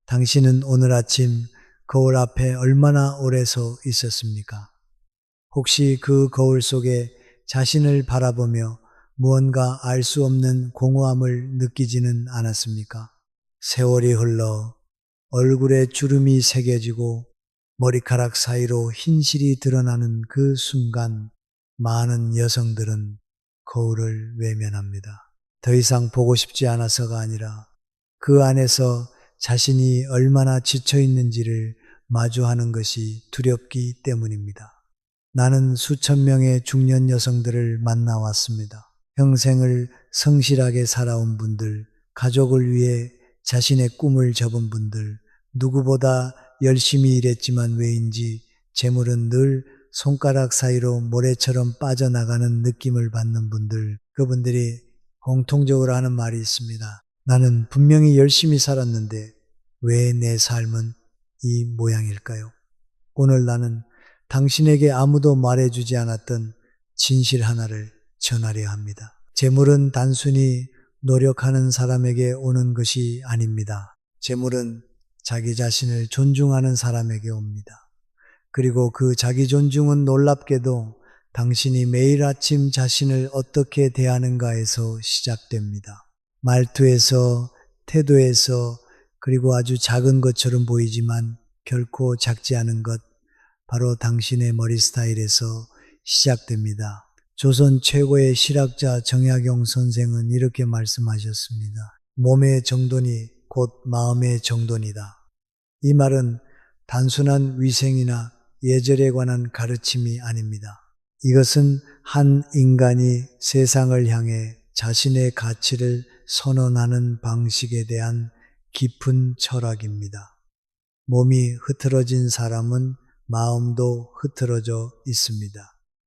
당신은 오늘 아침 거울 앞에 얼마나 오래 서 있었습니까? 혹시 그 거울 속에 자신을 바라보며 무언가 알 수 없는 공허함을 느끼지는 않았습니까? 세월이 흘러 얼굴에 주름이 새겨지고 머리카락 사이로 흰실이 드러나는 그 순간 많은 여성들은 거울을 외면합니다. 더 이상 보고 싶지 않아서가 아니라 그 안에서 자신이 얼마나 지쳐 있는지를 마주하는 것이 두렵기 때문입니다. 나는 수천 명의 중년 여성들을 만나왔습니다. 평생을 성실하게 살아온 분들, 가족을 위해 자신의 꿈을 접은 분들, 누구보다 열심히 일했지만 왜인지 재물은 늘 손가락 사이로 모래처럼 빠져나가는 느낌을 받는 분들, 그분들이 공통적으로 하는 말이 있습니다. 나는 분명히 열심히 살았는데 왜 내 삶은 이 모양일까요? 오늘 나는 당신에게 아무도 말해주지 않았던 진실 하나를 전하려 합니다. 재물은 단순히 노력하는 사람에게 오는 것이 아닙니다. 재물은 자기 자신을 존중하는 사람에게 옵니다. 그리고 그 자기 존중은 놀랍게도 당신이 매일 아침 자신을 어떻게 대하는가에서 시작됩니다. 말투에서, 태도에서, 그리고 아주 작은 것처럼 보이지만 결코 작지 않은 것, 바로 당신의 머리 스타일에서 시작됩니다. 조선 최고의 실학자 정약용 선생은 이렇게 말씀하셨습니다. 몸의 정돈이 곧 마음의 정돈이다. 이 말은 단순한 위생이나 예절에 관한 가르침이 아닙니다. 이것은 한 인간이 세상을 향해 자신의 가치를 선언하는 방식에 대한 깊은 철학입니다. 몸이 흐트러진 사람은 마음도 흐트러져 있습니다.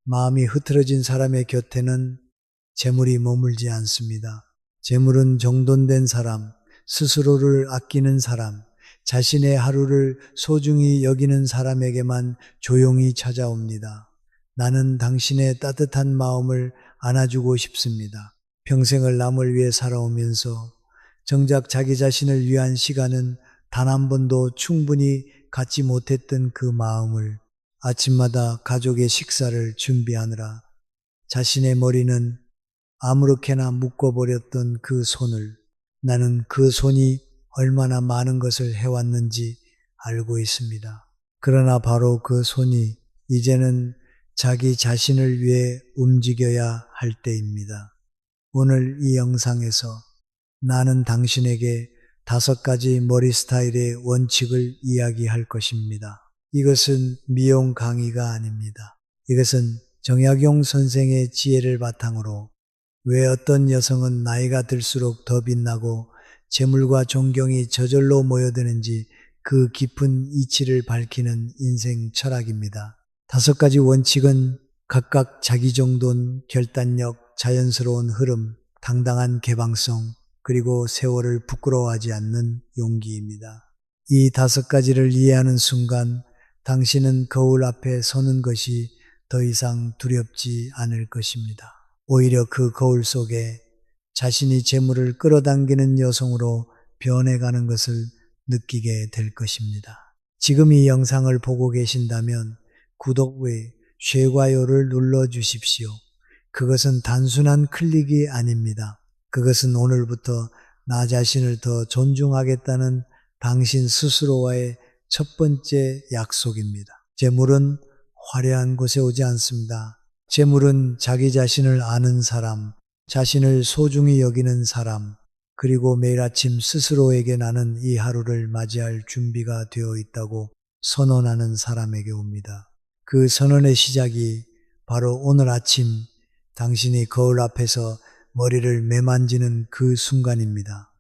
마음이 흐트러진 사람의 곁에는 재물이 머물지 않습니다. 재물은 정돈된 사람, 스스로를 아끼는 사람, 자신의 하루를 소중히 여기는 사람에게만 조용히 찾아옵니다. 나는 당신의 따뜻한 마음을 안아주고 싶습니다. 평생을 남을 위해 살아오면서 정작 자기 자신을 위한 시간은 단 한 번도 충분히 갖지 못했던 그 마음을 아침마다 가족의 식사를 준비하느라 자신의 머리는 아무렇게나 묶어버렸던 그 손을 나는 그 손이 얼마나 많은 것을 해왔는지 알고 있습니다. 그러나 바로 그 손이 이제는 자기 자신을 위해 움직여야 할 때입니다. 오늘 이 영상에서 나는 당신에게 5가지 머리 스타일의 원칙을 이야기할 것입니다. 이것은 미용 강의가 아닙니다. 이것은 정약용 선생의 지혜를 바탕으로 왜 어떤 여성은 나이가 들수록 더 빛나고 재물과 존경이 저절로 모여드는지 그 깊은 이치를 밝히는 인생 철학입니다. 5가지 원칙은 각각 자기 정돈, 결단력, 자연스러운 흐름, 당당한 개방성, 그리고 세월을 부끄러워하지 않는 용기입니다. 이 5가지를 이해하는 순간 당신은 거울 앞에 서는 것이 더 이상 두렵지 않을 것입니다. 오히려 그 거울 속에 자신이 재물을 끌어당기는 여성으로 변해가는 것을 느끼게 될 것입니다. 지금 이 영상을 보고 계신다면 구독 외 좋아요를 눌러주십시오. 그것은 단순한 클릭이 아닙니다. 그것은 오늘부터 나 자신을 더 존중하겠다는 당신 스스로와의 첫 번째 약속입니다. 재물은 화려한 곳에 오지 않습니다. 재물은 자기 자신을 아는 사람, 자신을 소중히 여기는 사람, 그리고 매일 아침 스스로에게 나는 이 하루를 맞이할 준비가 되어 있다고 선언하는 사람에게 옵니다. 그 선언의 시작이 바로 오늘 아침 당신이 거울 앞에서 머리를 매만지는 그 순간입니다.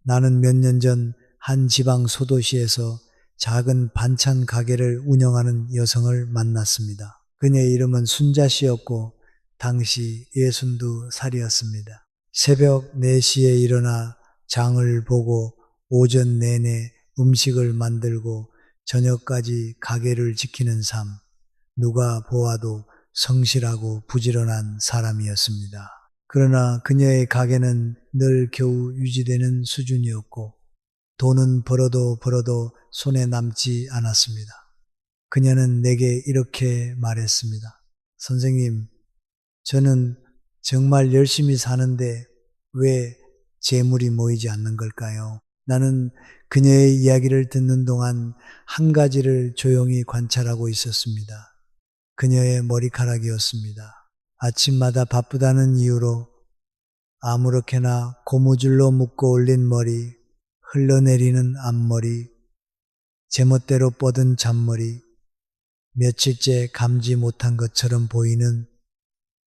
나는 몇 년 전 한 지방 소도시에서 작은 반찬 가게를 운영하는 여성을 만났습니다. 그녀의 이름은 순자 씨였고 당시 62살이었습니다. 새벽 4시에 일어나 장을 보고 오전 내내 음식을 만들고 저녁까지 가게를 지키는 삶. 누가 보아도 성실하고 부지런한 사람이었습니다. 그러나 그녀의 가게는 늘 겨우 유지되는 수준이었고 돈은 벌어도 손에 남지 않았습니다. 그녀는 내게 이렇게 말했습니다. 선생님, 저는 정말 열심히 사는데 왜 재물이 모이지 않는 걸까요? 나는 그녀의 이야기를 듣는 동안 한 가지를 조용히 관찰하고 있었습니다. 그녀의 머리카락이었습니다. 아침마다 바쁘다는 이유로 아무렇게나 고무줄로 묶어 올린 머리, 흘러내리는 앞머리, 제멋대로 뻗은 잔머리, 며칠째 감지 못한 것처럼 보이는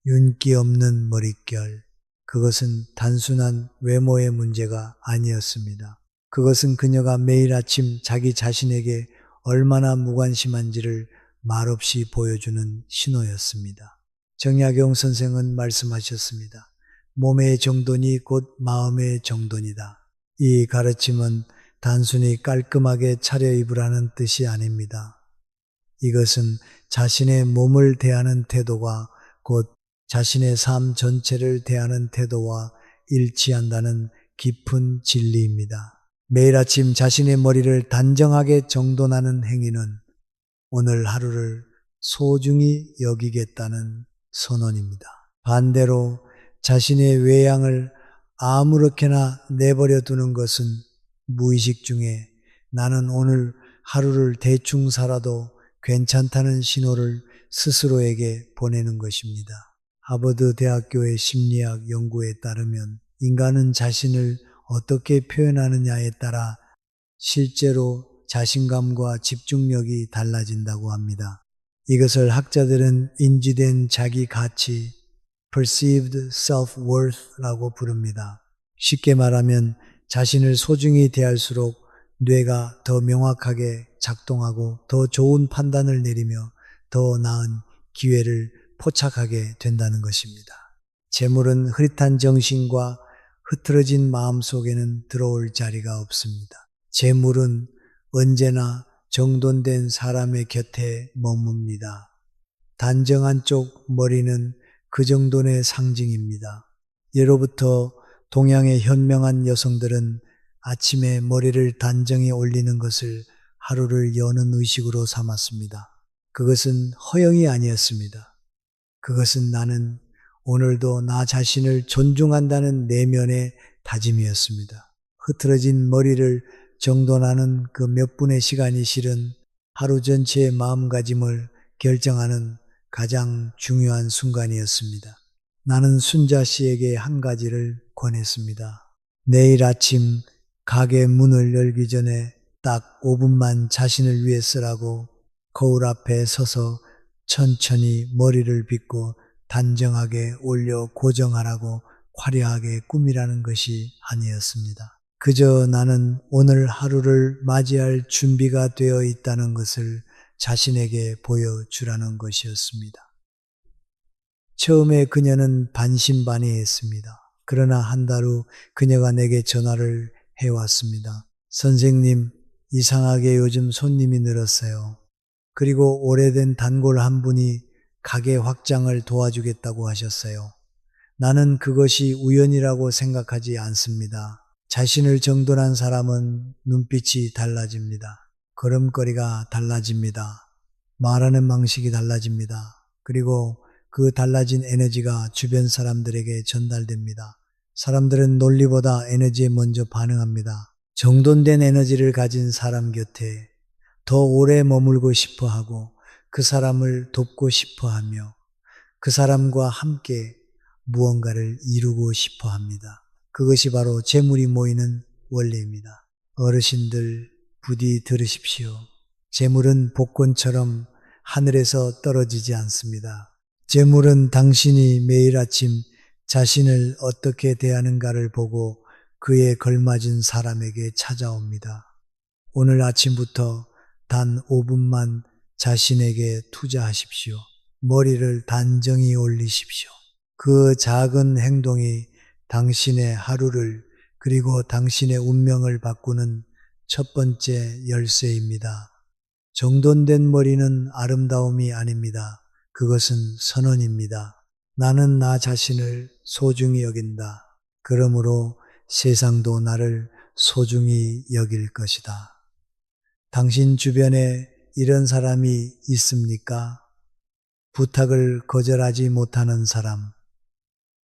윤기 없는 머릿결. 그것은 단순한 외모의 문제가 아니었습니다. 그것은 그녀가 매일 아침 자기 자신에게 얼마나 무관심한지를 말없이 보여주는 신호였습니다. 정약용 선생은 말씀하셨습니다. 몸의 정돈이 곧 마음의 정돈이다. 이 가르침은 단순히 깔끔하게 차려입으라는 뜻이 아닙니다. 이것은 자신의 몸을 대하는 태도가 곧 자신의 삶 전체를 대하는 태도와 일치한다는 깊은 진리입니다. 매일 아침 자신의 머리를 단정하게 정돈하는 행위는 오늘 하루를 소중히 여기겠다는 선언입니다. 반대로 자신의 외양을 아무렇게나 내버려 두는 것은 무의식 중에 나는 오늘 하루를 대충 살아도 괜찮다는 신호를 스스로에게 보내는 것입니다. 하버드 대학교의 심리학 연구에 따르면 인간은 자신을 어떻게 표현하느냐에 따라 실제로 자신감과 집중력이 달라진다고 합니다. 이것을 학자들은 인지된 자기 가치, perceived self-worth라고 부릅니다. 쉽게 말하면 자신을 소중히 대할수록 뇌가 더 명확하게 작동하고 더 좋은 판단을 내리며 더 나은 기회를 포착하게 된다는 것입니다. 재물은 흐릿한 정신과 흐트러진 마음 속에는 들어올 자리가 없습니다. 재물은 언제나 정돈된 사람의 곁에 머뭅니다. 단정한 쪽 머리는 그 정돈의 상징입니다. 예로부터 동양의 현명한 여성들은 아침에 머리를 단정히 올리는 것을 하루를 여는 의식으로 삼았습니다. 그것은 허영이 아니었습니다. 그것은 나는 오늘도 나 자신을 존중한다는 내면의 다짐이었습니다. 흐트러진 머리를 정돈하는 그 몇 분의 시간이 실은 하루 전체의 마음가짐을 결정하는 가장 중요한 순간이었습니다. 나는 순자 씨에게 한 가지를 권했습니다. 내일 아침 가게 문을 열기 전에 딱 5분만 자신을 위해 쓰라고 거울 앞에 서서 천천히 머리를 빗고 단정하게 올려 고정하라고 화려하게 꾸미라는 것이 아니었습니다. 그저 나는 오늘 하루를 맞이할 준비가 되어 있다는 것을 자신에게 보여주라는 것이었습니다. 처음에 그녀는 반신반의했습니다. 그러나 한 달 후 그녀가 내게 전화를 해왔습니다. 선생님, 이상하게 요즘 손님이 늘었어요. 그리고 오래된 단골 한 분이 가게 확장을 도와주겠다고 하셨어요. 나는 그것이 우연이라고 생각하지 않습니다. 자신을 정돈한 사람은 눈빛이 달라집니다. 걸음걸이가 달라집니다. 말하는 방식이 달라집니다. 그리고 그 달라진 에너지가 주변 사람들에게 전달됩니다. 사람들은 논리보다 에너지에 먼저 반응합니다. 정돈된 에너지를 가진 사람 곁에 더 오래 머물고 싶어 하고 그 사람을 돕고 싶어 하며 그 사람과 함께 무언가를 이루고 싶어 합니다. 그것이 바로 재물이 모이는 원리입니다. 어르신들 부디 들으십시오. 재물은 복권처럼 하늘에서 떨어지지 않습니다. 재물은 당신이 매일 아침 자신을 어떻게 대하는가를 보고 그에 걸맞은 사람에게 찾아옵니다. 오늘 아침부터 단 5분만 자신에게 투자하십시오. 머리를 단정히 올리십시오. 그 작은 행동이 당신의 하루를 그리고 당신의 운명을 바꾸는 첫 번째 열쇠입니다. 정돈된 머리는 아름다움이 아닙니다. 그것은 선언입니다. 나는 나 자신을 소중히 여긴다. 그러므로 세상도 나를 소중히 여길 것이다. 당신 주변에 이런 사람이 있습니까? 부탁을 거절하지 못하는 사람,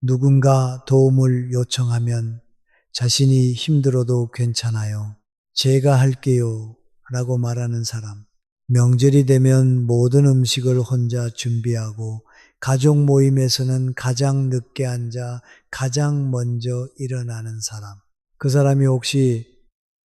누군가 도움을 요청하면 자신이 힘들어도 괜찮아요. 제가 할게요. 라고 말하는 사람. 명절이 되면 모든 음식을 혼자 준비하고 가족 모임에서는 가장 늦게 앉아 가장 먼저 일어나는 사람. 그 사람이 혹시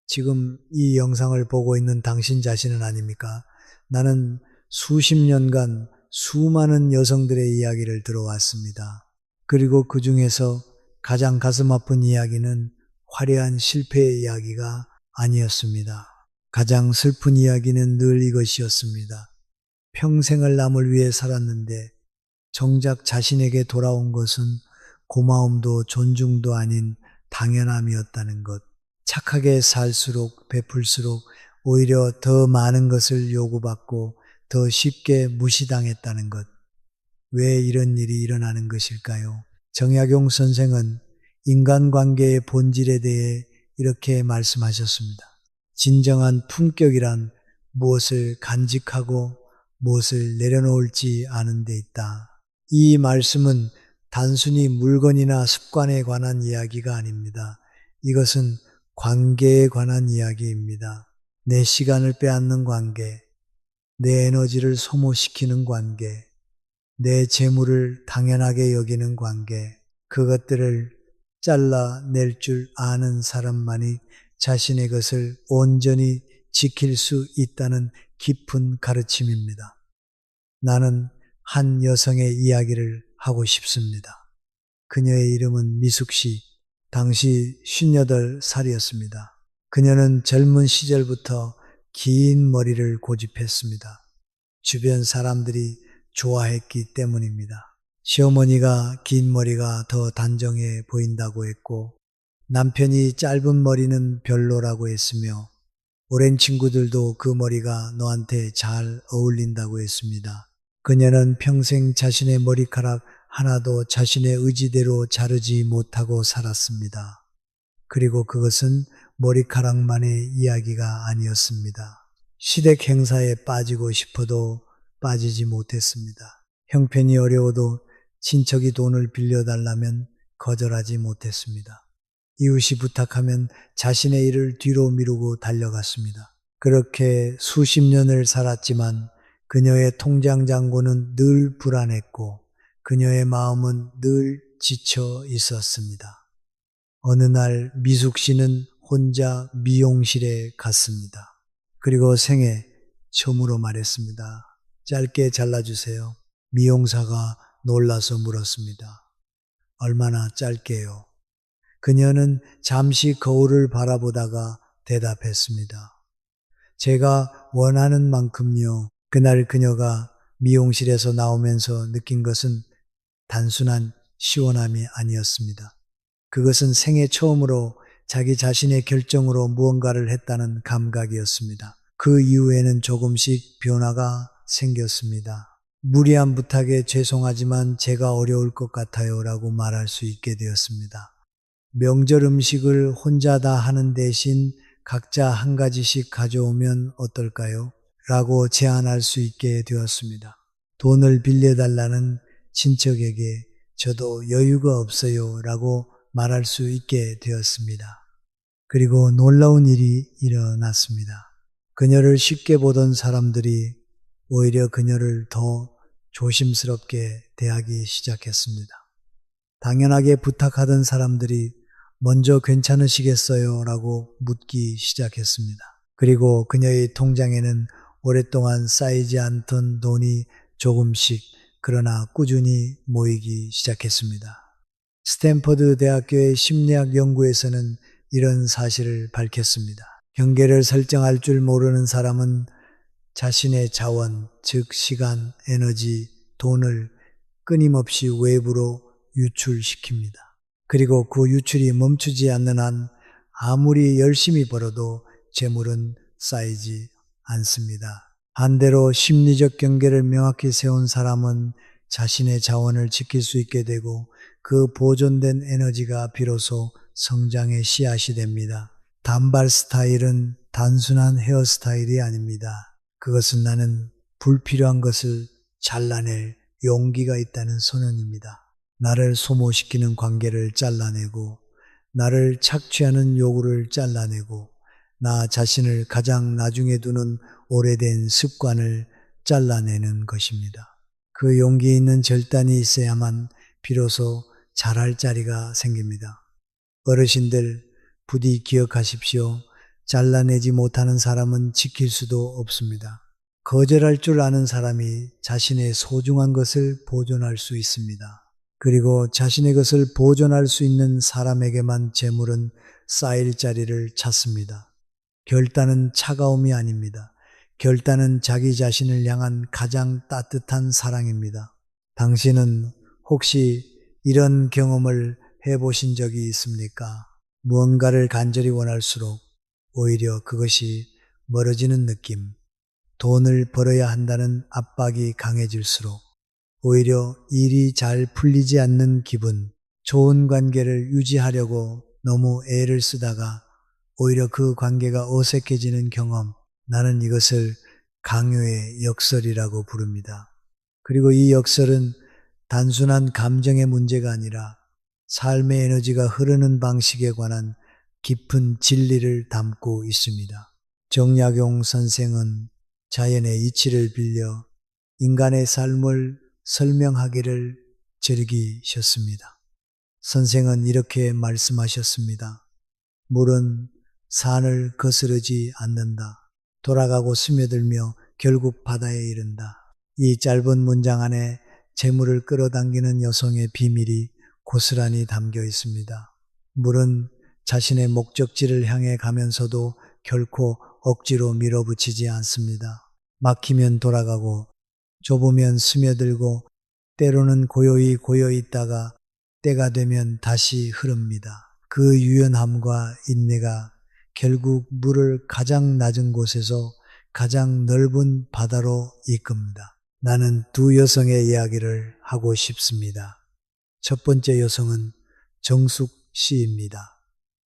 지금 이 영상을 보고 있는 당신 자신은 아닙니까? 나는 수십 년간 수많은 여성들의 이야기를 들어왔습니다. 그리고 그 중에서 가장 가슴 아픈 이야기는 화려한 실패의 이야기가 아니었습니다. 가장 슬픈 이야기는 늘 이것이었습니다. 평생을 남을 위해 살았는데 정작 자신에게 돌아온 것은 고마움도 존중도 아닌 당연함이었다는 것. 착하게 살수록 베풀수록 오히려 더 많은 것을 요구받고 더 쉽게 무시당했다는 것. 왜 이런 일이 일어나는 것일까요? 정약용 선생은 인간관계의 본질에 대해 이렇게 말씀하셨습니다. 진정한 품격이란 무엇을 간직하고 무엇을 내려놓을지 아는 데 있다. 이 말씀은 단순히 물건이나 습관에 관한 이야기가 아닙니다. 이것은 관계에 관한 이야기입니다. 내 시간을 빼앗는 관계, 내 에너지를 소모시키는 관계, 내 재물을 당연하게 여기는 관계, 그것들을 잘라낼 줄 아는 사람만이 자신의 것을 온전히 지킬 수 있다는 깊은 가르침입니다. 나는 한 여성의 이야기를 하고 싶습니다. 그녀의 이름은 미숙 씨. 당시 58살이었습니다. 그녀는 젊은 시절부터 긴 머리를 고집했습니다. 주변 사람들이 좋아했기 때문입니다. 시어머니가 긴 머리가 더 단정해 보인다고 했고 남편이 짧은 머리는 별로라고 했으며 오랜 친구들도 그 머리가 너한테 잘 어울린다고 했습니다. 그녀는 평생 자신의 머리카락 하나도 자신의 의지대로 자르지 못하고 살았습니다. 그리고 그것은 머리카락만의 이야기가 아니었습니다. 시댁 행사에 빠지고 싶어도 빠지지 못했습니다. 형편이 어려워도 친척이 돈을 빌려달라면 거절하지 못했습니다. 이웃이 부탁하면 자신의 일을 뒤로 미루고 달려갔습니다. 그렇게 수십 년을 살았지만 그녀의 통장 잔고는 늘 불안했고 그녀의 마음은 늘 지쳐 있었습니다. 어느 날 미숙 씨는 혼자 미용실에 갔습니다. 그리고 생애 처음으로 말했습니다. 짧게 잘라주세요. 미용사가 놀라서 물었습니다. 얼마나 짧게요? 그녀는 잠시 거울을 바라보다가 대답했습니다. 제가 원하는 만큼요. 그날 그녀가 미용실에서 나오면서 느낀 것은 단순한 시원함이 아니었습니다. 그것은 생애 처음으로 자기 자신의 결정으로 무언가를 했다는 감각이었습니다. 그 이후에는 조금씩 변화가 생겼습니다. 무리한 부탁에 죄송하지만 제가 어려울 것 같아요 라고 말할 수 있게 되었습니다. 명절 음식을 혼자 다 하는 대신 각자 한 가지씩 가져오면 어떨까요? 라고 제안할 수 있게 되었습니다. 돈을 빌려달라는 친척에게 저도 여유가 없어요 라고 말할 수 있게 되었습니다. 그리고 놀라운 일이 일어났습니다. 그녀를 쉽게 보던 사람들이 오히려 그녀를 더 조심스럽게 대하기 시작했습니다. 당연하게 부탁하던 사람들이 먼저 괜찮으시겠어요? 라고 묻기 시작했습니다. 그리고 그녀의 통장에는 오랫동안 쌓이지 않던 돈이 조금씩 그러나 꾸준히 모이기 시작했습니다. 스탠퍼드 대학교의 심리학 연구에서는 이런 사실을 밝혔습니다. 경계를 설정할 줄 모르는 사람은 자신의 자원, 즉 시간, 에너지, 돈을 끊임없이 외부로 유출시킵니다. 그리고 그 유출이 멈추지 않는 한 아무리 열심히 벌어도 재물은 쌓이지 않습니다. 반대로 심리적 경계를 명확히 세운 사람은 자신의 자원을 지킬 수 있게 되고 그 보존된 에너지가 비로소 성장의 씨앗이 됩니다. 단발 스타일은 단순한 헤어스타일이 아닙니다. 그것은 나는 불필요한 것을 잘라낼 용기가 있다는 선언입니다. 나를 소모시키는 관계를 잘라내고, 나를 착취하는 요구를 잘라내고, 나 자신을 가장 나중에 두는 오래된 습관을 잘라내는 것입니다. 그 용기 있는 결단이 있어야만 비로소 잘할 자리가 생깁니다. 어르신들 부디 기억하십시오. 잘라내지 못하는 사람은 지킬 수도 없습니다. 거절할 줄 아는 사람이 자신의 소중한 것을 보존할 수 있습니다. 그리고 자신의 것을 보존할 수 있는 사람에게만 재물은 쌓일 자리를 찾습니다. 결단은 차가움이 아닙니다. 결단은 자기 자신을 향한 가장 따뜻한 사랑입니다. 당신은 혹시 이런 경험을 해보신 적이 있습니까? 무언가를 간절히 원할수록 오히려 그것이 멀어지는 느낌, 돈을 벌어야 한다는 압박이 강해질수록 오히려 일이 잘 풀리지 않는 기분, 좋은 관계를 유지하려고 너무 애를 쓰다가 오히려 그 관계가 어색해지는 경험, 나는 이것을 강요의 역설이라고 부릅니다. 그리고 이 역설은 단순한 감정의 문제가 아니라 삶의 에너지가 흐르는 방식에 관한 깊은 진리를 담고 있습니다. 정약용 선생은 자연의 이치를 빌려 인간의 삶을 설명하기를 즐기셨습니다. 선생은 이렇게 말씀하셨습니다. 물은 산을 거스르지 않는다. 돌아가고 스며들며 결국 바다에 이른다. 이 짧은 문장 안에 재물을 끌어당기는 여성의 비밀이 고스란히 담겨 있습니다. 물은 자신의 목적지를 향해 가면서도 결코 억지로 밀어붙이지 않습니다. 막히면 돌아가고 좁으면 스며들고 때로는 고요히 고여 있다가 때가 되면 다시 흐릅니다. 그 유연함과 인내가 결국 물을 가장 낮은 곳에서 가장 넓은 바다로 이끕니다. 나는 두 여성의 이야기를 하고 싶습니다. 첫 번째 여성은 정숙 씨입니다.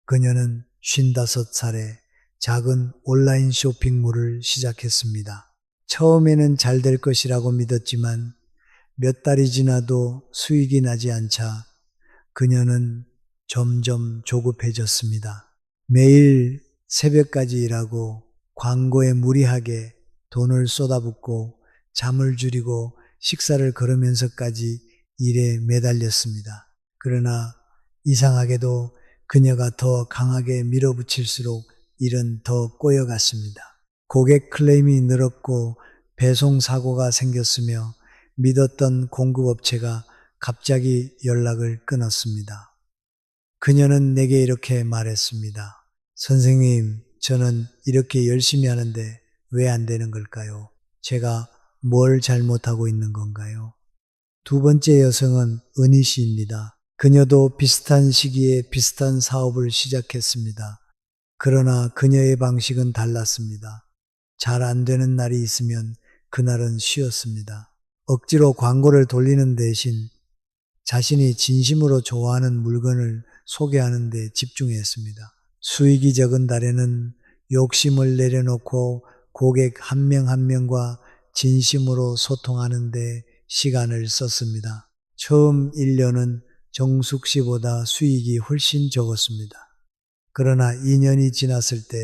그녀는 55살에 작은 온라인 쇼핑몰을 시작했습니다. 처음에는 잘 될 것이라고 믿었지만 몇 달이 지나도 수익이 나지 않자 그녀는 점점 조급해졌습니다. 매일 새벽까지 일하고 광고에 무리하게 돈을 쏟아붓고 잠을 줄이고 식사를 거르면서까지 일에 매달렸습니다. 그러나 이상하게도 그녀가 더 강하게 밀어붙일수록 일은 더 꼬여갔습니다. 고객 클레임이 늘었고 배송 사고가 생겼으며 믿었던 공급업체가 갑자기 연락을 끊었습니다. 그녀는 내게 이렇게 말했습니다. 선생님, 저는 이렇게 열심히 하는데 왜 안 되는 걸까요? 제가 뭘 잘못하고 있는 건가요? 두 번째 여성은 은희 씨입니다. 그녀도 비슷한 시기에 비슷한 사업을 시작했습니다. 그러나 그녀의 방식은 달랐습니다. 잘 안 되는 날이 있으면 그날은 쉬었습니다. 억지로 광고를 돌리는 대신 자신이 진심으로 좋아하는 물건을 소개하는 데 집중했습니다. 수익이 적은 달에는 욕심을 내려놓고 고객 한 명 한 명과 진심으로 소통하는 데 시간을 썼습니다. 처음 1년은 정숙 씨보다 수익이 훨씬 적었습니다. 그러나 2년이 지났을 때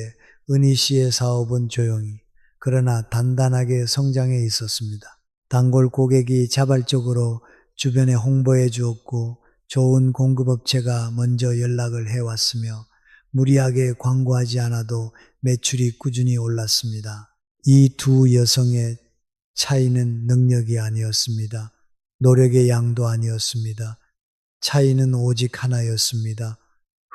은희 씨의 사업은 조용히 그러나 단단하게 성장해 있었습니다. 단골 고객이 자발적으로 주변에 홍보해 주었고 좋은 공급업체가 먼저 연락을 해왔으며 무리하게 광고하지 않아도 매출이 꾸준히 올랐습니다. 이 두 여성의 차이는 능력이 아니었습니다. 노력의 양도 아니었습니다. 차이는 오직 하나였습니다.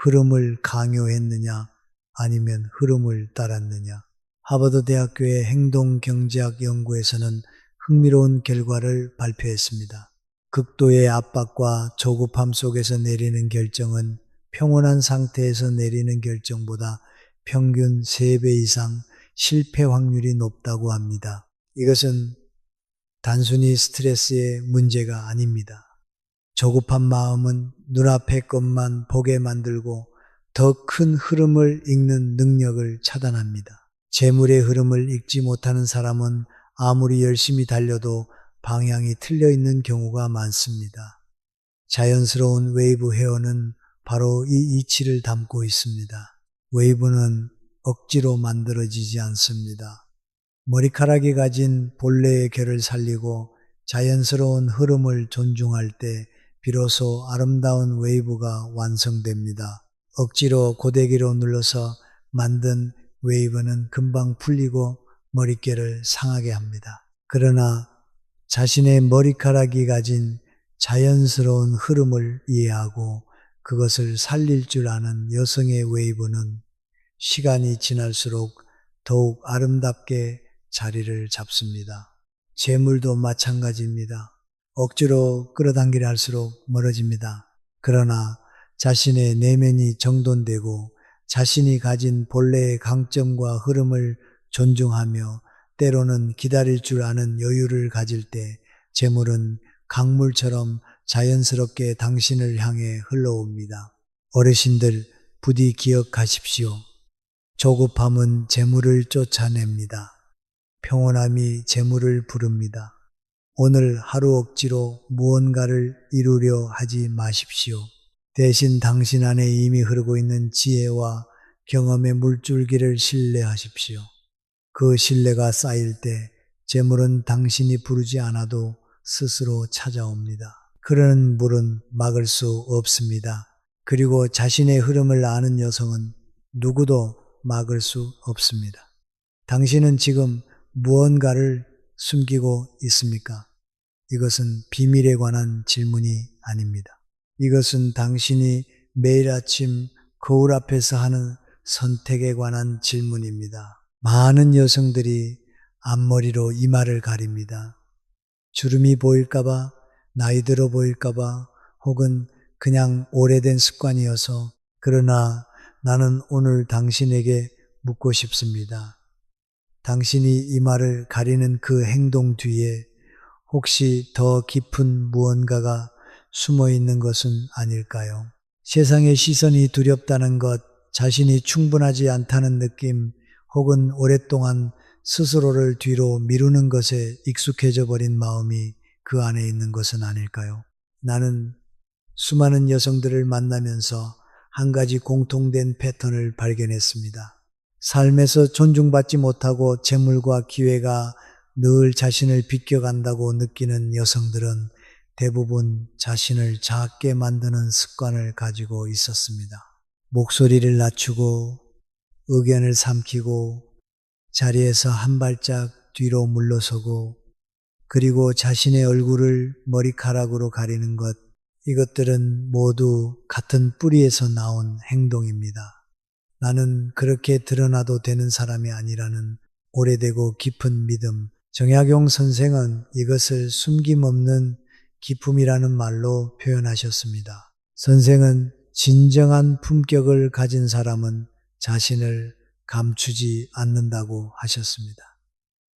흐름을 강요했느냐 아니면 흐름을 따랐느냐. 하버드 대학교의 행동경제학 연구에서는 흥미로운 결과를 발표했습니다. 극도의 압박과 조급함 속에서 내리는 결정은 평온한 상태에서 내리는 결정보다 평균 3배 이상 실패 확률이 높다고 합니다. 이것은 단순히 스트레스의 문제가 아닙니다. 조급한 마음은 눈앞의 것만 보게 만들고 더 큰 흐름을 읽는 능력을 차단합니다. 재물의 흐름을 읽지 못하는 사람은 아무리 열심히 달려도 방향이 틀려 있는 경우가 많습니다. 자연스러운 웨이브 헤어는 바로 이 이치를 담고 있습니다. 웨이브는 억지로 만들어지지 않습니다. 머리카락이 가진 본래의 결을 살리고 자연스러운 흐름을 존중할 때 비로소 아름다운 웨이브가 완성됩니다. 억지로 고데기로 눌러서 만든 웨이브는 금방 풀리고 머릿결을 상하게 합니다. 그러나 자신의 머리카락이 가진 자연스러운 흐름을 이해하고 그것을 살릴 줄 아는 여성의 웨이브는 시간이 지날수록 더욱 아름답게 자리를 잡습니다. 재물도 마찬가지입니다. 억지로 끌어당기려 할수록 멀어집니다. 그러나 자신의 내면이 정돈되고 자신이 가진 본래의 강점과 흐름을 존중하며 때로는 기다릴 줄 아는 여유를 가질 때 재물은 강물처럼 자연스럽게 당신을 향해 흘러옵니다. 어르신들 부디 기억하십시오. 조급함은 재물을 쫓아냅니다. 평온함이 재물을 부릅니다. 오늘 하루 억지로 무언가를 이루려 하지 마십시오. 대신 당신 안에 이미 흐르고 있는 지혜와 경험의 물줄기를 신뢰하십시오. 그 신뢰가 쌓일 때 재물은 당신이 부르지 않아도 스스로 찾아옵니다. 흐르는 물은 막을 수 없습니다. 그리고 자신의 흐름을 아는 여성은 누구도 막을 수 없습니다. 당신은 지금 무언가를 숨기고 있습니까? 이것은 비밀에 관한 질문이 아닙니다. 이것은 당신이 매일 아침 거울 앞에서 하는 선택에 관한 질문입니다. 많은 여성들이 앞머리로 이마를 가립니다. 주름이 보일까봐, 나이 들어 보일까봐, 혹은 그냥 오래된 습관이어서. 그러나 나는 오늘 당신에게 묻고 싶습니다. 당신이 이마를 가리는 그 행동 뒤에 혹시 더 깊은 무언가가 숨어 있는 것은 아닐까요? 세상의 시선이 두렵다는 것, 자신이 충분하지 않다는 느낌, 혹은 오랫동안 스스로를 뒤로 미루는 것에 익숙해져 버린 마음이 그 안에 있는 것은 아닐까요? 나는 수많은 여성들을 만나면서 한 가지 공통된 패턴을 발견했습니다. 삶에서 존중받지 못하고 재물과 기회가 늘 자신을 비껴간다고 느끼는 여성들은 대부분 자신을 작게 만드는 습관을 가지고 있었습니다. 목소리를 낮추고 의견을 삼키고 자리에서 한 발짝 뒤로 물러서고 그리고 자신의 얼굴을 머리카락으로 가리는 것, 이것들은 모두 같은 뿌리에서 나온 행동입니다. 나는 그렇게 드러나도 되는 사람이 아니라는 오래되고 깊은 믿음. 정약용 선생은 이것을 숨김없는 기품이라는 말로 표현하셨습니다. 선생은 진정한 품격을 가진 사람은 자신을 감추지 않는다고 하셨습니다.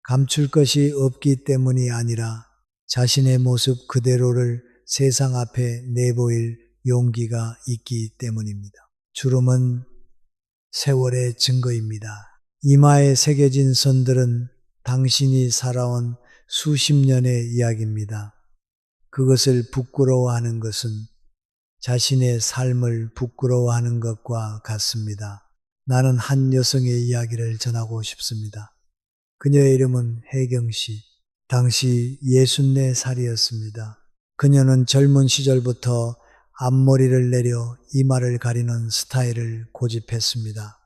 감출 것이 없기 때문이 아니라 자신의 모습 그대로를 세상 앞에 내보일 용기가 있기 때문입니다. 주름은 세월의 증거입니다. 이마에 새겨진 선들은 당신이 살아온 수십 년의 이야기입니다. 그것을 부끄러워하는 것은 자신의 삶을 부끄러워하는 것과 같습니다. 나는 한 여성의 이야기를 전하고 싶습니다. 그녀의 이름은 혜경 씨. 당시 64살이었습니다. 그녀는 젊은 시절부터 앞머리를 내려 이마를 가리는 스타일을 고집했습니다.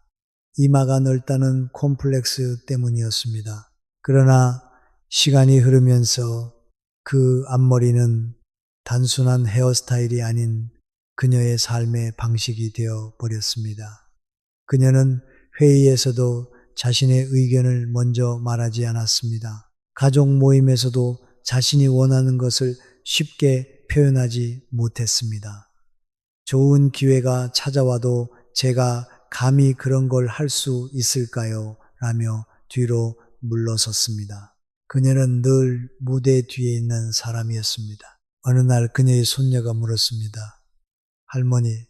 이마가 넓다는 콤플렉스 때문이었습니다. 그러나 시간이 흐르면서 그 앞머리는 단순한 헤어스타일이 아닌 그녀의 삶의 방식이 되어 버렸습니다. 그녀는 회의에서도 자신의 의견을 먼저 말하지 않았습니다. 가족 모임에서도 자신이 원하는 것을 쉽게 표현하지 못했습니다. 좋은 기회가 찾아와도 제가 감히 그런 걸 할 수 있을까요? 라며 뒤로 물러섰습니다. 그녀는 늘 무대 뒤에 있는 사람이었습니다. 어느 날 그녀의 손녀가 물었습니다. 할머니,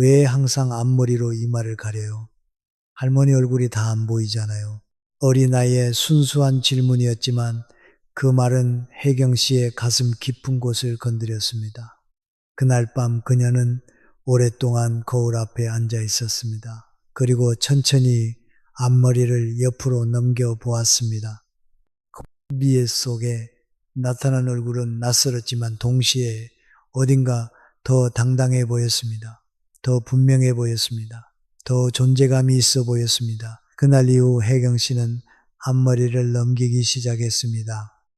왜 항상 앞머리로 이마를 가려요? 할머니 얼굴이 다 안 보이잖아요. 어린아이의 순수한 질문이었지만 그 말은 혜경 씨의 가슴 깊은 곳을 건드렸습니다. 그날 밤 그녀는 오랫동안 거울 앞에 앉아 있었습니다. 그리고 천천히 앞머리를 옆으로 넘겨 보았습니다. 미에 속에 나타난 얼굴은 낯설었지만 동시에 어딘가 더 당당해 보였습니다. 더 분명해 보였습니다. 더 존재감이 있어 보였습니다. 그날 이후 혜경 씨는 앞머리를 넘기기 시작했습니다.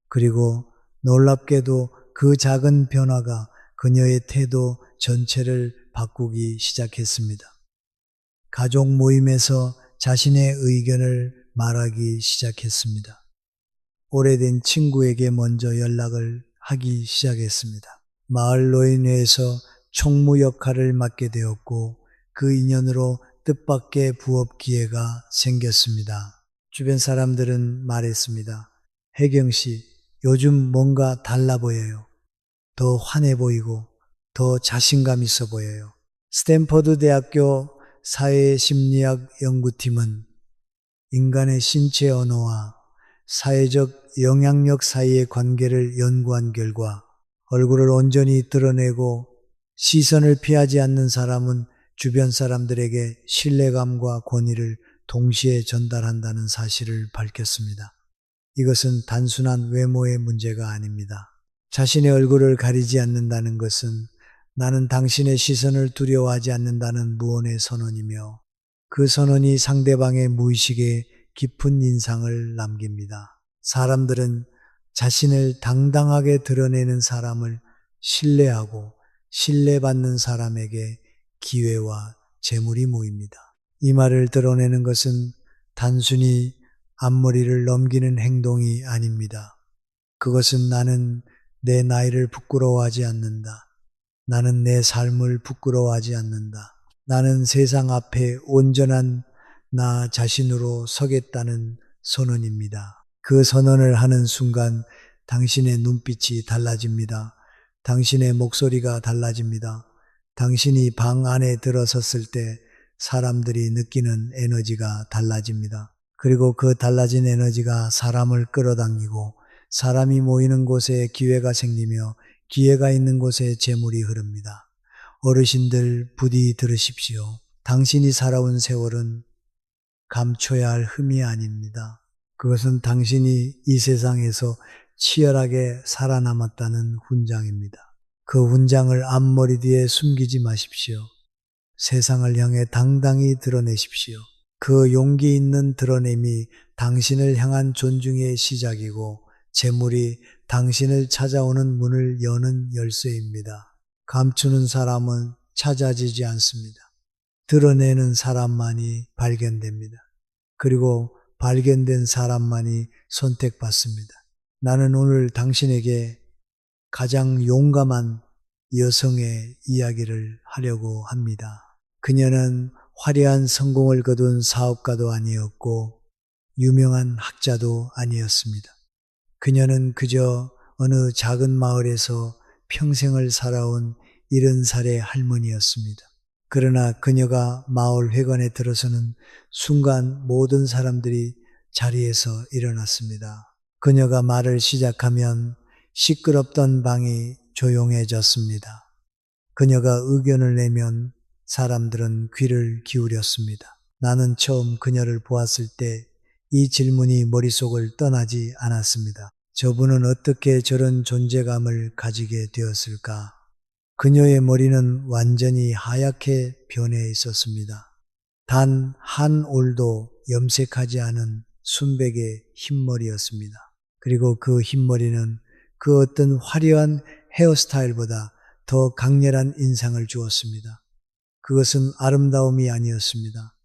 그리고 놀랍게도 그 작은 변화가 그녀의 태도 전체를 바꾸기 시작했습니다. 가족 모임에서 자신의 의견을 말하기 시작했습니다. 오래된 친구에게 먼저 연락을 하기 시작했습니다. 마을 노인회에서 총무 역할을 맡게 되었고 그 인연으로 뜻밖의 부업 기회가 생겼습니다. 주변 사람들은 말했습니다. 혜경 씨, 요즘 뭔가 달라 보여요. 더 환해 보이고 더 자신감 있어 보여요. 스탠퍼드 대학교 사회심리학 연구팀은 인간의 신체 언어와 사회적 영향력 사이의 관계를 연구한 결과 얼굴을 온전히 드러내고 시선을 피하지 않는 사람은 주변 사람들에게 신뢰감과 권위를 동시에 전달한다는 사실을 밝혔습니다. 이것은 단순한 외모의 문제가 아닙니다. 자신의 얼굴을 가리지 않는다는 것은 나는 당신의 시선을 두려워하지 않는다는 무언의 선언이며 그 선언이 상대방의 무의식에 깊은 인상을 남깁니다. 사람들은 자신을 당당하게 드러내는 사람을 신뢰하고 신뢰받는 사람에게 기회와 재물이 모입니다. 이 말을 드러내는 것은 단순히 앞머리를 넘기는 행동이 아닙니다. 그것은 나는 내 나이를 부끄러워하지 않는다. 나는 내 삶을 부끄러워하지 않는다. 나는 세상 앞에 온전한 나 자신으로 서겠다는 선언입니다. 그 선언을 하는 순간 당신의 눈빛이 달라집니다. 당신의 목소리가 달라집니다. 당신이 방 안에 들어섰을 때 사람들이 느끼는 에너지가 달라집니다. 그리고 그 달라진 에너지가 사람을 끌어당기고 사람이 모이는 곳에 기회가 생기며 기회가 있는 곳에 재물이 흐릅니다. 어르신들 부디 들으십시오. 당신이 살아온 세월은 감춰야 할 흠이 아닙니다. 그것은 당신이 이 세상에서 치열하게 살아남았다는 훈장입니다. 그 훈장을 앞머리 뒤에 숨기지 마십시오. 세상을 향해 당당히 드러내십시오. 그 용기 있는 드러냄이 당신을 향한 존중의 시작이고 재물이 당신을 찾아오는 문을 여는 열쇠입니다. 감추는 사람은 찾아지지 않습니다. 드러내는 사람만이 발견됩니다. 그리고 발견된 사람만이 선택받습니다. 나는 오늘 당신에게 가장 용감한 여성의 이야기를 하려고 합니다. 그녀는 화려한 성공을 거둔 사업가도 아니었고 유명한 학자도 아니었습니다. 그녀는 그저 어느 작은 마을에서 평생을 살아온 70살의 할머니였습니다. 그러나 그녀가 마을 회관에 들어서는 순간 모든 사람들이 자리에서 일어났습니다. 그녀가 말을 시작하면 시끄럽던 방이 조용해졌습니다. 그녀가 의견을 내면 사람들은 귀를 기울였습니다. 나는 처음 그녀를 보았을 때 이 질문이 머릿속을 떠나지 않았습니다. 저분은 어떻게 저런 존재감을 가지게 되었을까? 그녀의 머리는 완전히 하얗게 변해 있었습니다. 단 한 올도 염색하지 않은 순백의 흰머리였습니다. 그리고 그 흰머리는 그 어떤 화려한 헤어스타일보다 더 강렬한 인상을 주었습니다. 그것은 아름다움이 아니었습니다.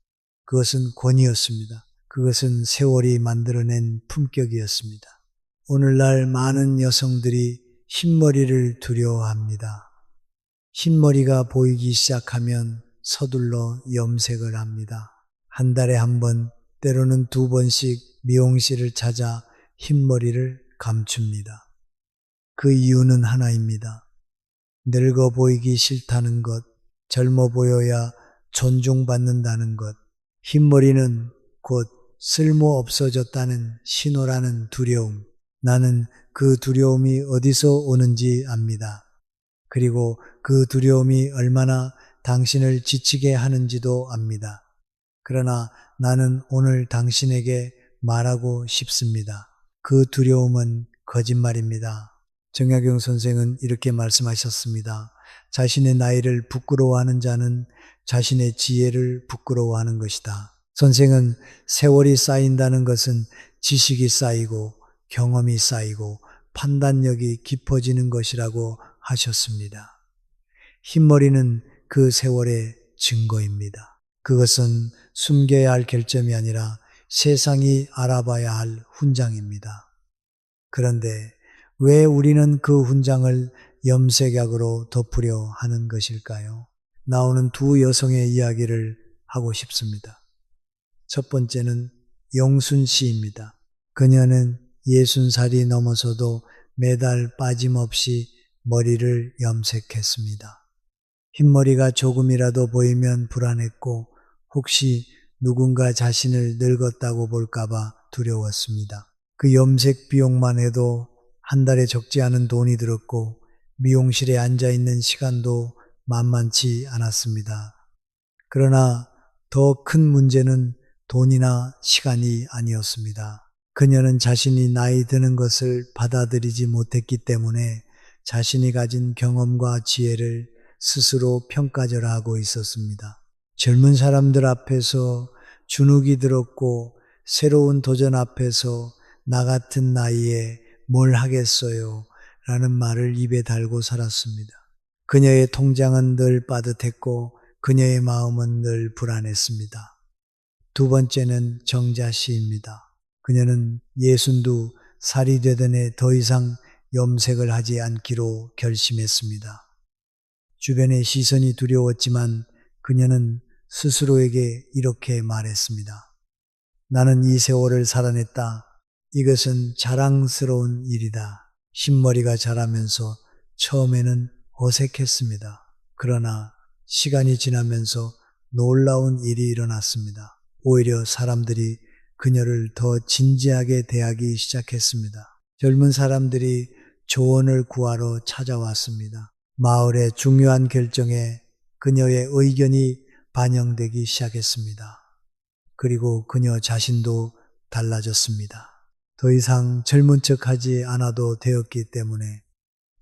그것은 권위였습니다. 그것은 세월이 만들어낸 품격이었습니다. 오늘날 많은 여성들이 흰머리를 두려워합니다. 흰머리가 보이기 시작하면 서둘러 염색을 합니다. 한 달에 한 번, 때로는 2번씩 미용실을 찾아 흰머리를 감춥니다. 그 이유는 하나입니다. 늙어 보이기 싫다는 것, 젊어 보여야 존중받는다는 것, 흰머리는 곧 쓸모 없어졌다는 신호라는 두려움. 나는 그 두려움이 어디서 오는지 압니다. 그리고 그 두려움이 얼마나 당신을 지치게 하는지도 압니다. 그러나 나는 오늘 당신에게 말하고 싶습니다. 그 두려움은 거짓말입니다. 정약용 선생은 이렇게 말씀하셨습니다. 자신의 나이를 부끄러워하는 자는 자신의 지혜를 부끄러워하는 것이다. 선생은 세월이 쌓인다는 것은 지식이 쌓이고 경험이 쌓이고 판단력이 깊어지는 것이라고 하셨습니다. 흰머리는 그 세월의 증거입니다. 그것은 숨겨야 할 결점이 아니라 세상이 알아봐야 할 훈장입니다. 그런데 왜 우리는 그 훈장을 염색약으로 덮으려 하는 것일까요? 나오는 두 여성의 이야기를 하고 싶습니다. 첫 번째는 용순 씨입니다. 그녀는 60살이 넘어서도 매달 빠짐없이 머리를 염색했습니다. 흰머리가 조금이라도 보이면 불안했고 혹시 누군가 자신을 늙었다고 볼까봐 두려웠습니다. 그 염색 비용만 해도 한 달에 적지 않은 돈이 들었고 미용실에 앉아 있는 시간도 만만치 않았습니다. 그러나 더 큰 문제는 돈이나 시간이 아니었습니다. 그녀는 자신이 나이 드는 것을 받아들이지 못했기 때문에 자신이 가진 경험과 지혜를 스스로 평가절하하고 있었습니다. 젊은 사람들 앞에서 주눅이 들었고 새로운 도전 앞에서 나 같은 나이에 뭘 하겠어요? 라는 말을 입에 달고 살았습니다. 그녀의 통장은 늘 빠듯했고 그녀의 마음은 늘 불안했습니다. 두 번째는 정자 씨입니다. 그녀는 62살이 되던 해 더 이상 염색을 하지 않기로 결심했습니다. 주변의 시선이 두려웠지만 그녀는 스스로에게 이렇게 말했습니다. 나는 이 세월을 살아냈다. 이것은 자랑스러운 일이다. 흰머리가 자라면서 처음에는 어색했습니다. 그러나 시간이 지나면서 놀라운 일이 일어났습니다. 오히려 사람들이 그녀를 더 진지하게 대하기 시작했습니다. 젊은 사람들이 조언을 구하러 찾아왔습니다. 마을의 중요한 결정에 그녀의 의견이 반영되기 시작했습니다. 그리고 그녀 자신도 달라졌습니다. 더 이상 젊은 척하지 않아도 되었기 때문에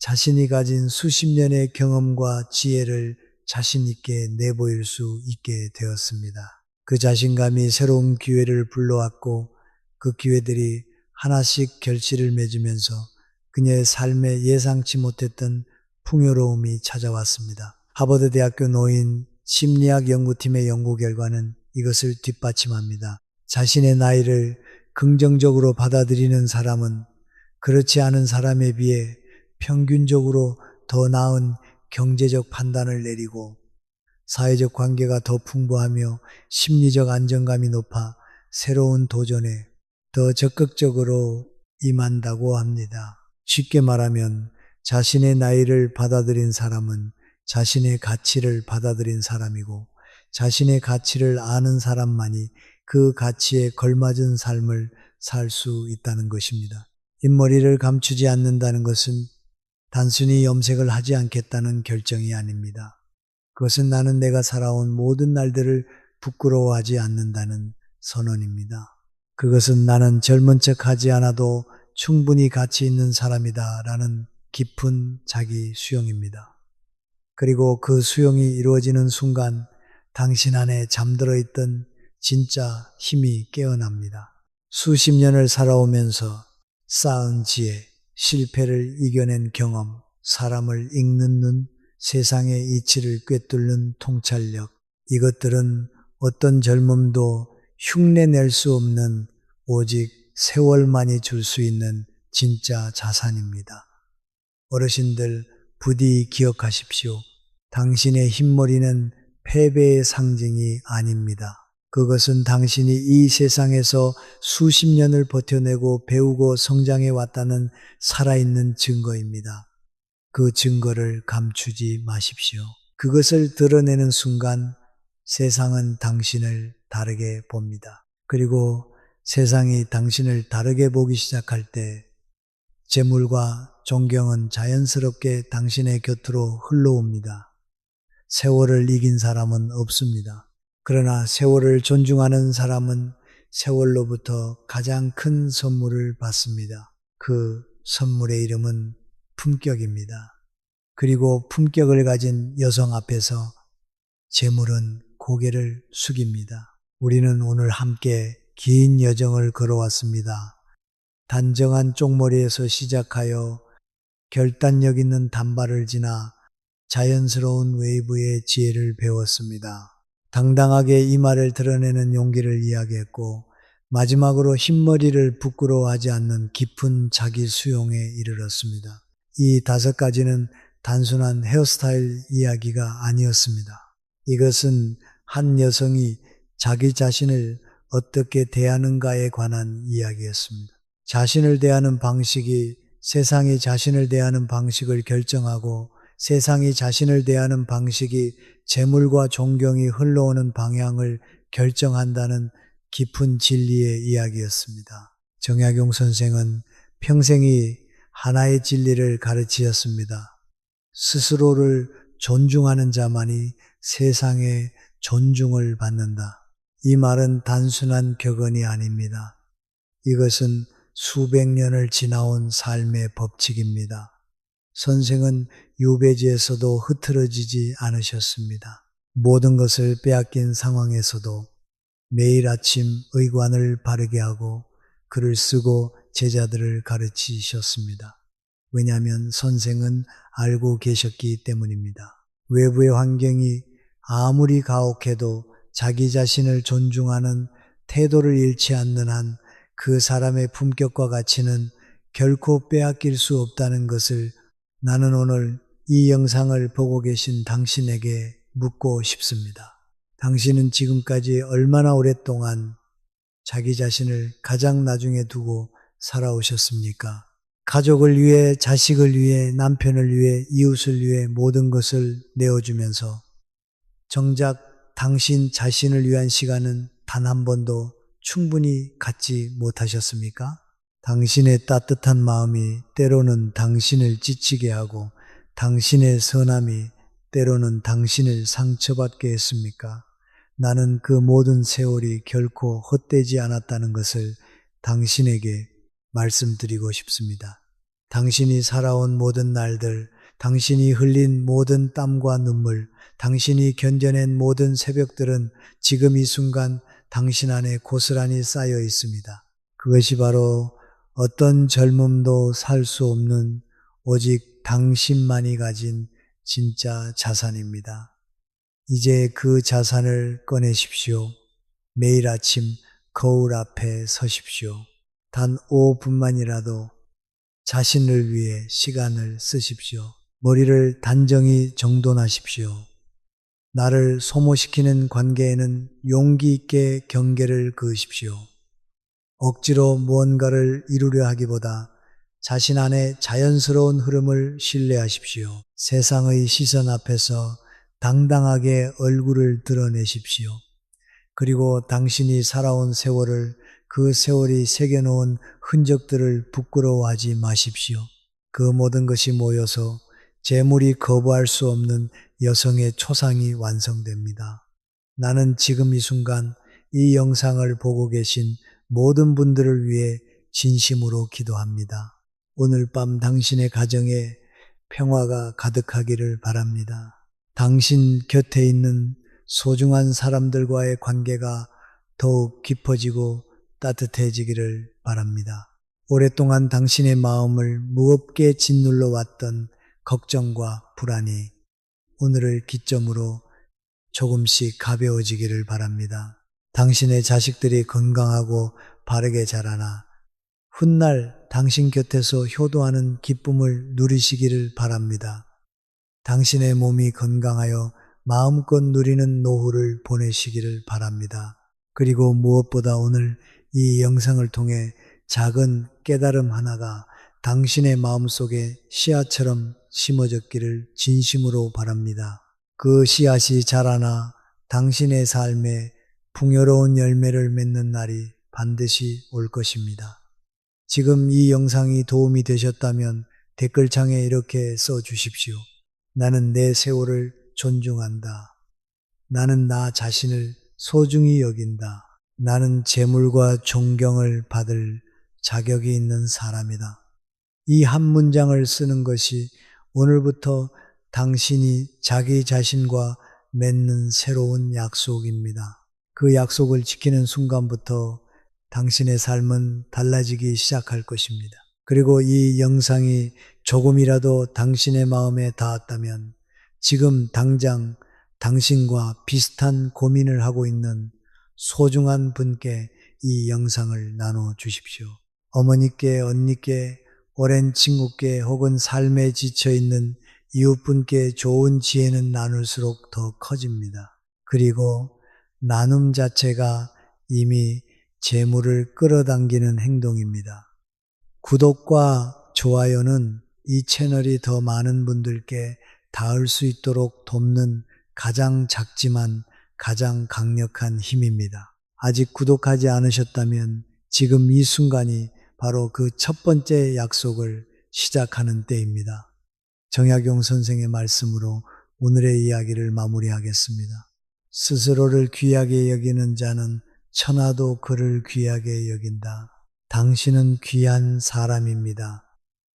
자신이 가진 수십 년의 경험과 지혜를 자신 있게 내보일 수 있게 되었습니다. 그 자신감이 새로운 기회를 불러왔고 그 기회들이 하나씩 결실을 맺으면서 그녀의 삶에 예상치 못했던 풍요로움이 찾아왔습니다. 하버드 대학교 노인 심리학 연구팀의 연구 결과는 이것을 뒷받침합니다. 자신의 나이를 긍정적으로 받아들이는 사람은 그렇지 않은 사람에 비해 평균적으로 더 나은 경제적 판단을 내리고 사회적 관계가 더 풍부하며 심리적 안정감이 높아 새로운 도전에 더 적극적으로 임한다고 합니다. 쉽게 말하면 자신의 나이를 받아들인 사람은 자신의 가치를 받아들인 사람이고 자신의 가치를 아는 사람만이 그 가치에 걸맞은 삶을 살 수 있다는 것입니다. 흰머리를 감추지 않는다는 것은 단순히 염색을 하지 않겠다는 결정이 아닙니다. 그것은 나는 내가 살아온 모든 날들을 부끄러워하지 않는다는 선언입니다. 그것은 나는 젊은 척하지 않아도 충분히 가치 있는 사람이다 라는 깊은 자기 수용입니다. 그리고 그 수용이 이루어지는 순간 당신 안에 잠들어 있던 진짜 힘이 깨어납니다. 수십 년을 살아오면서 쌓은 지혜, 실패를 이겨낸 경험, 사람을 읽는 눈, 세상의 이치를 꿰뚫는 통찰력, 이것들은 어떤 젊음도 흉내낼 수 없는 오직 세월만이 줄 수 있는 진짜 자산입니다. 어르신들 부디 기억하십시오. 당신의 흰머리는 패배의 상징이 아닙니다. 그것은 당신이 이 세상에서 수십 년을 버텨내고 배우고 성장해 왔다는 살아있는 증거입니다. 그 증거를 감추지 마십시오. 그것을 드러내는 순간 세상은 당신을 다르게 봅니다. 그리고 세상이 당신을 다르게 보기 시작할 때 재물과 존경은 자연스럽게 당신의 곁으로 흘러옵니다. 세월을 이긴 사람은 없습니다. 그러나 세월을 존중하는 사람은 세월로부터 가장 큰 선물을 받습니다. 그 선물의 이름은 품격입니다. 그리고 품격을 가진 여성 앞에서 재물은 고개를 숙입니다. 우리는 오늘 함께 긴 여정을 걸어왔습니다. 단정한 쪽머리에서 시작하여 결단력 있는 단발을 지나 자연스러운 웨이브의 지혜를 배웠습니다. 당당하게 이마를 드러내는 용기를 이야기했고 마지막으로 흰머리를 부끄러워하지 않는 깊은 자기 수용에 이르렀습니다. 이 5가지는 단순한 헤어스타일 이야기가 아니었습니다. 이것은 한 여성이 자기 자신을 어떻게 대하는가에 관한 이야기였습니다. 자신을 대하는 방식이 세상이 자신을 대하는 방식을 결정하고 세상이 자신을 대하는 방식이 재물과 존경이 흘러오는 방향을 결정한다는 깊은 진리의 이야기였습니다. 정약용 선생은 평생이 하나의 진리를 가르치셨습니다. 스스로를 존중하는 자만이 세상에 존중을 받는다. 이 말은 단순한 격언이 아닙니다. 이것은 수백 년을 지나온 삶의 법칙입니다. 선생은 유배지에서도 흐트러지지 않으셨습니다. 모든 것을 빼앗긴 상황에서도 매일 아침 의관을 바르게 하고 글을 쓰고 제자들을 가르치셨습니다. 왜냐하면 선생은 알고 계셨기 때문입니다. 외부의 환경이 아무리 가혹해도 자기 자신을 존중하는 태도를 잃지 않는 한 그 사람의 품격과 가치는 결코 빼앗길 수 없다는 것을 나는 오늘 이 영상을 보고 계신 당신에게 묻고 싶습니다. 당신은 지금까지 얼마나 오랫동안 자기 자신을 가장 나중에 두고 살아오셨습니까? 가족을 위해, 자식을 위해, 남편을 위해, 이웃을 위해 모든 것을 내어주면서 정작 당신 자신을 위한 시간은 단 한 번도 충분히 갖지 못하셨습니까? 당신의 따뜻한 마음이 때로는 당신을 지치게 하고 당신의 선함이 때로는 당신을 상처받게 했습니까? 나는 그 모든 세월이 결코 헛되지 않았다는 것을 당신에게 말씀드리고 싶습니다. 당신이 살아온 모든 날들, 당신이 흘린 모든 땀과 눈물, 당신이 견뎌낸 모든 새벽들은 지금 이 순간 당신 안에 고스란히 쌓여 있습니다. 그것이 바로 어떤 젊음도 살 수 없는 오직 당신만이 가진 진짜 자산입니다. 이제 그 자산을 꺼내십시오. 매일 아침 거울 앞에 서십시오. 단 5분만이라도 자신을 위해 시간을 쓰십시오. 머리를 단정히 정돈하십시오. 나를 소모시키는 관계에는 용기 있게 경계를 그으십시오. 억지로 무언가를 이루려 하기보다 자신 안에 자연스러운 흐름을 신뢰하십시오. 세상의 시선 앞에서 당당하게 얼굴을 드러내십시오. 그리고 당신이 살아온 세월을, 그 세월이 새겨놓은 흔적들을 부끄러워하지 마십시오. 그 모든 것이 모여서 재물이 거부할 수 없는 여성의 초상이 완성됩니다. 나는 지금 이 순간 이 영상을 보고 계신 모든 분들을 위해 진심으로 기도합니다. 오늘 밤 당신의 가정에 평화가 가득하기를 바랍니다. 당신 곁에 있는 소중한 사람들과의 관계가 더욱 깊어지고 따뜻해지기를 바랍니다. 오랫동안 당신의 마음을 무겁게 짓눌러 왔던 걱정과 불안이 오늘을 기점으로 조금씩 가벼워지기를 바랍니다. 당신의 자식들이 건강하고 바르게 자라나 훗날 당신 곁에서 효도하는 기쁨을 누리시기를 바랍니다. 당신의 몸이 건강하여 마음껏 누리는 노후를 보내시기를 바랍니다. 그리고 무엇보다 오늘 이 영상을 통해 작은 깨달음 하나가 당신의 마음속에 씨앗처럼 심어졌기를 진심으로 바랍니다. 그 씨앗이 자라나 당신의 삶에 풍요로운 열매를 맺는 날이 반드시 올 것입니다. 지금 이 영상이 도움이 되셨다면 댓글창에 이렇게 써 주십시오. 나는 내 세월을 존중한다. 나는 나 자신을 소중히 여긴다. 나는 재물과 존경을 받을 자격이 있는 사람이다. 이 한 문장을 쓰는 것이 오늘부터 당신이 자기 자신과 맺는 새로운 약속입니다. 그 약속을 지키는 순간부터 당신의 삶은 달라지기 시작할 것입니다. 그리고 이 영상이 조금이라도 당신의 마음에 닿았다면 지금 당장 당신과 비슷한 고민을 하고 있는 소중한 분께 이 영상을 나눠 주십시오. 어머니께, 언니께, 오랜 친구께 혹은 삶에 지쳐 있는 이웃분께 좋은 지혜는 나눌수록 더 커집니다. 그리고 나눔 자체가 이미 재물을 끌어당기는 행동입니다. 구독과 좋아요는 이 채널이 더 많은 분들께 닿을 수 있도록 돕는 가장 작지만 가장 강력한 힘입니다. 아직 구독하지 않으셨다면 지금 이 순간이 바로 그 첫 번째 약속을 시작하는 때입니다. 정약용 선생의 말씀으로 오늘의 이야기를 마무리하겠습니다. 스스로를 귀하게 여기는 자는 천하도 그를 귀하게 여긴다. 당신은 귀한 사람입니다.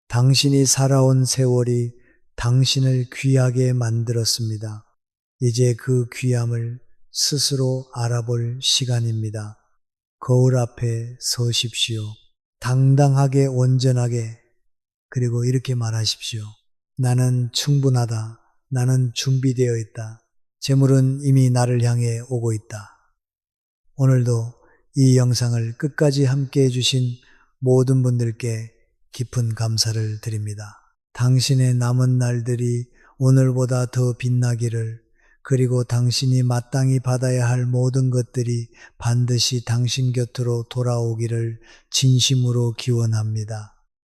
당신이 살아온 세월이 당신을 귀하게 만들었습니다. 이제 그 귀함을 스스로 알아볼 시간입니다. 거울 앞에 서십시오. 당당하게 온전하게 그리고 이렇게 말하십시오. 나는 충분하다. 나는 준비되어 있다. 재물은 이미 나를 향해 오고 있다. 오늘도 이 영상을 끝까지 함께 해주신 모든 분들께 깊은 감사를 드립니다. 당신의 남은 날들이 오늘보다 더 빛나기를, 그리고 당신이 마땅히 받아야 할 모든 것들이 반드시 당신 곁으로 돌아오기를 진심으로 기원합니다.